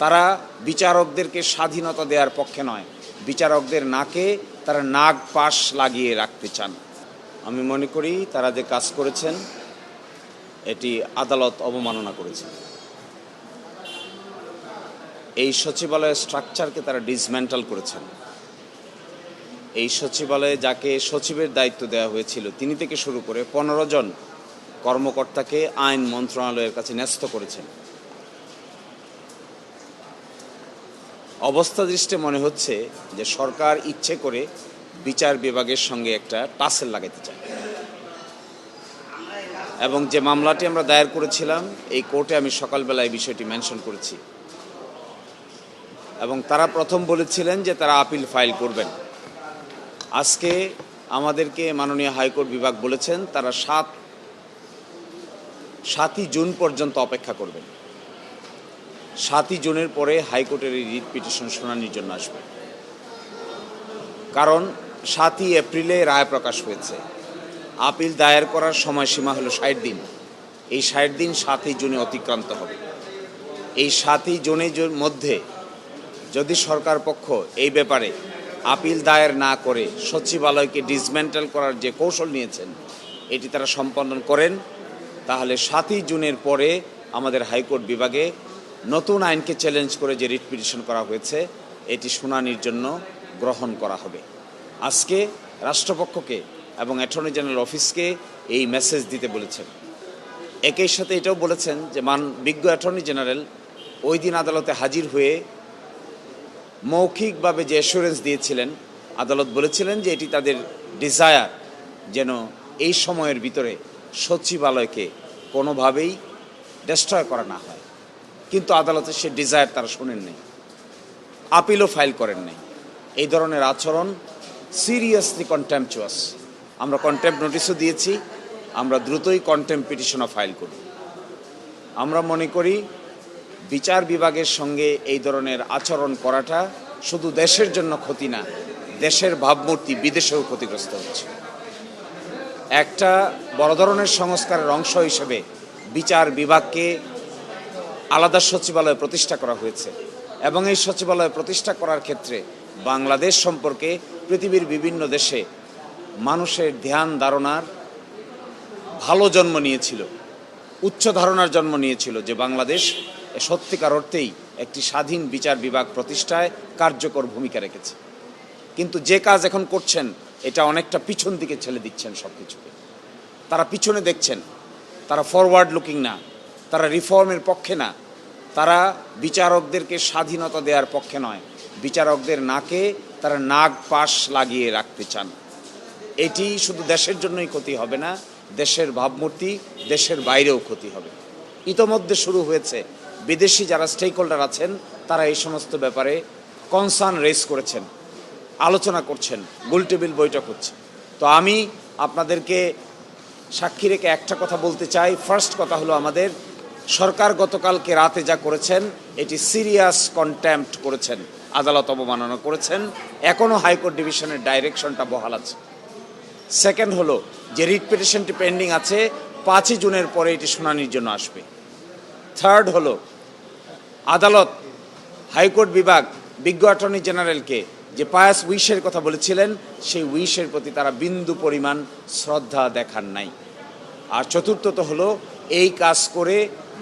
তারা বিচারকদেরকে স্বাধীনতা দেওয়ার পক্ষে নয়, বিচারকদের নাকে তারা নাগ পাশ লাগিয়ে রাখতে চান। আমি মনে করি তারা যে কাজ করেছেন এটি আদালত অবমাননা করেছেন। এই সচিবালয়ের স্ট্রাকচারকে তারা ডিসমেন্টাল করেছেন। এই সচিবালয়ে যাকে সচিবের দায়িত্ব দেওয়া হয়েছিল তিনি থেকে শুরু করে 15 জন কর্মকর্তাকে আইন মন্ত্রণালয়ের কাছে ন্যস্ত করেছেন। অবস্থা দৃষ্টে মনে হচ্ছে যে সরকার ইচ্ছে করে বিচার বিভাগের সঙ্গে একটা টাসেল লাগাতে চায় এবং যে মামলাটি আমরা দায়ের করেছিলাম এই কোর্টে আমি সকালবেলায় বিষয়টি মেনশন করেছি এবং তারা প্রথম বলেছিলেন যে তারা আপিল ফাইল করবেন। আজকে আমাদেরকে মাননীয় হাইকোর্ট বিভাগ বলেছেন তারা 7ই জুন পর্যন্ত অপেক্ষা করবেন। 7ই জুনের পরে হাইকোর্টের এই রিট পিটিশন শুনানির জন্য আসবে, কারণ 7ই এপ্রিলে রায় প্রকাশ হয়েছে। আপিল দায়ের করার সময়সীমা হলো 60 দিন। এই 60 দিন 7ই জুনে অতিক্রান্ত হবে। এই 7ই জুনের মধ্যে যদি সরকার পক্ষ এই ব্যাপারে আপিল দায়ের না করে সচিবালয়কে ডিসমেন্টাল করার যে কৌশল নিয়েছেন এটি তারা সম্পন্ন করেন, তাহলে 7ই জুনের পরে আমাদের হাইকোর্ট বিভাগে নতুন আইনকে চ্যালেঞ্জ করে যে রিট পিটিশন করা হয়েছে এটি শুনানির জন্য গ্রহণ করা হবে। আজকে রাষ্ট্রপক্ষকে এবং অ্যাটর্নি জেনারেল অফিসকে এই মেসেজ দিতে বলেছেন। একই সাথে এটাও বলেছেন যে বিজ্ঞ অ্যাটর্নি জেনারেল ওই দিন আদালতে হাজির হয়ে মৌখিকভাবে যে অ্যাসুরেন্স দিয়েছিলেন, আদালত বলেছিলেন যে এটি তাদের ডিজায়ার যেন এই সময়ের ভিতরে সচিবালয়কে কোনোভাবেই ডেস্ট্রয় করা না হয়, কিন্তু আদালতের সে ডিজায়ার তারা শোনেন নাই, আপিলও ফাইল করেন নাই। এই ধরনের আচরণ সিরিয়াসলি কন্টেম্পচুয়াস। আমরা কন্টেম্প নোটিশও দিয়েছি, আমরা দ্রুতই কন্টেম্প পিটিশনও ফাইল করব। আমরা মনে করি বিচার বিভাগের সঙ্গে এই ধরনের আচরণ করাটা শুধু দেশের জন্য ক্ষতি না, দেশের ভাবমূর্তি বিদেশেও ক্ষতিগ্রস্ত হচ্ছে। একটা বড় ধরনের সংস্কারের অংশ হিসেবে বিচার বিভাগকে আলাদা সচিবালয় প্রতিষ্ঠা করা হয়েছে এবং এই সচিবালয় প্রতিষ্ঠা করার ক্ষেত্রে বাংলাদেশ সম্পর্কে পৃথিবীর বিভিন্ন দেশে মানুষের ধ্যান ধারণার ভালো জন্ম নিয়েছিল, উচ্চ ধারণার জন্ম নিয়েছিল যে বাংলাদেশ সত্যিকার অর্থেই একটি স্বাধীন বিচার বিভাগ প্রতিষ্ঠায় কার্যকর ভূমিকা রেখেছে। কিন্তু যে কাজ এখন করছেন এটা অনেকটা পিছন দিকে ঠেলে দিচ্ছেন সব কিছুকে। তারা পিছনে দেখছেন, তারা ফরওয়ার্ড লুকিং না, তারা রিফর্মের পক্ষে না, তারা বিচারকদেরকে স্বাধীনতা দেওয়ার পক্ষে নয়, বিচারকদের নাকে তারা নাগ পাশ লাগিয়ে রাখতে চান। এটি শুধু দেশের জন্যই ক্ষতি হবে না, দেশের ভাবমূর্তি দেশের বাইরেও ক্ষতি হবে। ইতোমধ্যে শুরু হয়েছে, বিদেশি যারা স্টেক হোল্ডার আছেন তারা এই সমস্ত ব্যাপারে কনসার্ন রেজ করেছেন, আলোচনা করছেন, গোলটেবিল বৈঠক হচ্ছে। তো আমি আপনাদেরকে সাক্ষী রেখে একটা কথা বলতে চাই। ফার্স্ট কথা হলো, আমাদের সরকার গতকালকে রাতে যা করেছেন এটি সিরিয়াস কন্টেম্প্ট করেছেন, আদালত অবমাননা করেছেন। এখনও হাইকোর্ট ডিভিশনের ডাইরেকশনটা বহাল আছে। সেকেন্ড হলো যে রিট পিটিশনটি পেন্ডিং আছে, 5ই জুনের পরে এটি শুনানির জন্য আসবে। থার্ড হলো আদালত হাইকোর্ট বিভাগ বিজ্ঞ অ্যাটর্নি জেনারেলকে যে পায়াস উইশের কথা বলেছিলেন সেই উইশের প্রতি তারা বিন্দু পরিমাণ শ্রদ্ধা দেখান নাই। আর চতুর্থত হলো এই কাজ করে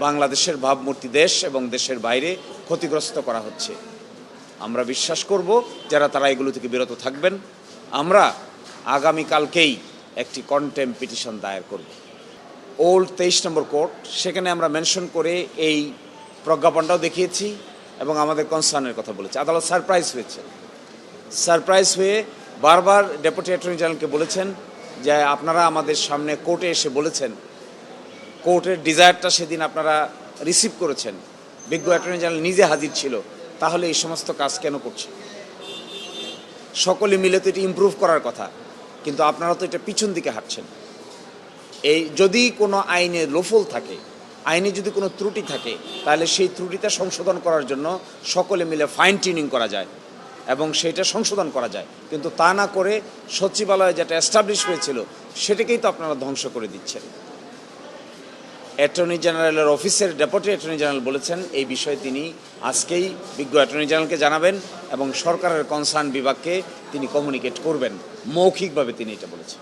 বাংলাদেশের ভাবমূর্তি দেশ এবং দেশের বাইরে ক্ষতিগ্রস্ত করা হচ্ছে। আমরা বিশ্বাস করব যারা তারা এগুলো থেকে বিরত থাকবেন। আমরা আগামীকালকেই একটি কন্টেম্প পিটিশন দায়ের করব ওল্ড 23 নম্বর কোর্ট, সেখানে আমরা মেনশন করে এই প্রজ্ঞাপনটাও দেখিয়েছি এবং আমাদের কনসার্নের কথা বলেছি। আদালত সারপ্রাইজ হয়ে বারবার ডেপুটি অ্যাটর্নি জেনারেলকে বলেছেন যে আপনারা আমাদের সামনে কোর্টে এসে বলেছেন, কোর্টের ডিজায়ারটা সেদিন আপনারা রিসিভ করেছেন, বিজ্ঞ অ্যাটর্নি জেনারেল নিজে হাজির ছিল, তাহলে এই সমস্ত কাজ কেন করছে? সকলে মিলে তো এটি ইমপ্রুভ করার কথা, কিন্তু আপনারা তো এটা পিছন দিকে হাঁটছেন। এই যদি কোনো আইনে লোফল থাকে, আইনে যদি কোনো ত্রুটি থাকে, তাহলে সেই ত্রুটিটা সংশোধন করার জন্য সকলে মিলে ফাইন টিউনিং করা যায় এবং সেইটা সংশোধন করা যায়। কিন্তু তা না করে সচিবালয়ে যেটা এস্টাবলিশ হয়েছিল সেটাকেই তো আপনারা ধ্বংস করে দিচ্ছেন। অ্যাটর্নি জেনারেলের অফিসের ডেপুটি অ্যাটর্নি জেনারেল বলেছেন এই বিষয়ে তিনি আজকেই বিজ্ঞ অ্যাটর্নি জেনারেলকে জানাবেন এবং সরকারের কনসার্ন বিভাগকে তিনি কমিউনিকেট করবেন, মৌখিকভাবে তিনি এটা বলেছেন।